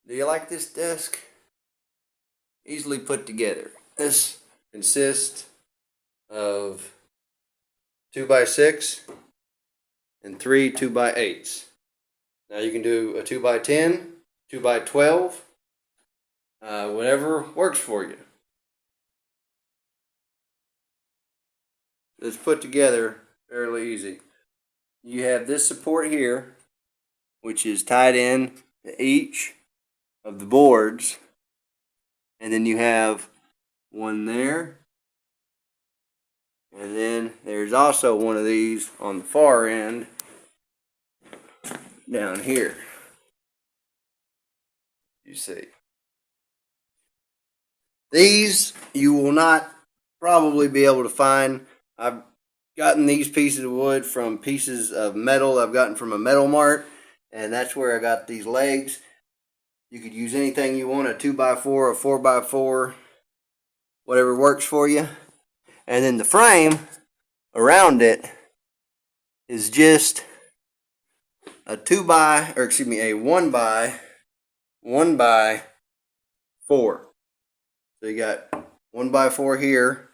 Do you like this desk? Easily put together. This consists of 2x6 and 3 2x8s. Now you can do a 2x10, 2x12, whatever works for you. It's put together fairly easy. You have this support here, which is tied in to each of the boards, and then you have one there, and then there's also one of these on the far end down here. You see, these you will not probably be able to find. I've gotten these pieces of wood from pieces of metal I've gotten from a metal mart, and that's where I got these legs. You could use anything you want, a 2x4, a 4x4, whatever works for you. And then the frame around it is just a 1 by 1 by 4. So you got 1 by 4 here,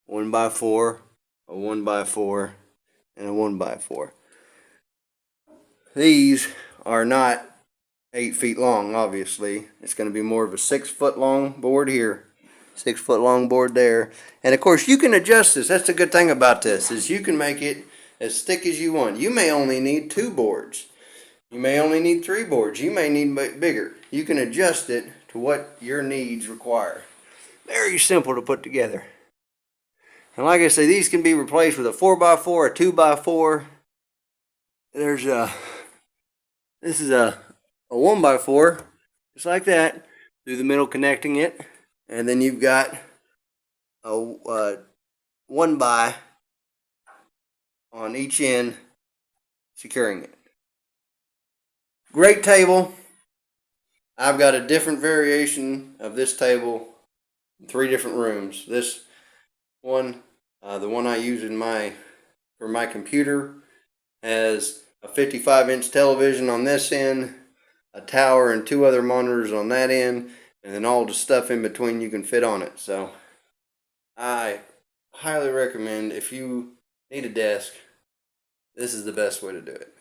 1 by 4, a 1 by 4, and a 1 by 4. These are not 8 feet long, obviously. It's going to be more of a 6 foot long board here, 6 foot long board there. And of course you can adjust this. That's the good thing about this, is you can make it as thick as you want. You may only need 2 boards. You may only need 3 boards. You may need bigger. You can adjust it to what your needs require. Very simple to put together. And like I say, these can be replaced with a 4x4, a 2x4. This is a 1x4, just like that, through the middle connecting it. And then you've got a 1 by on each end securing it. Great table. I've got a different variation of this table in 3 different rooms. This one, the one I use for my computer, has a 55-inch television on this end, a tower and 2 other monitors on that end, and then all the stuff in between you can fit on it. So I highly recommend, if you need a desk, this is the best way to do it.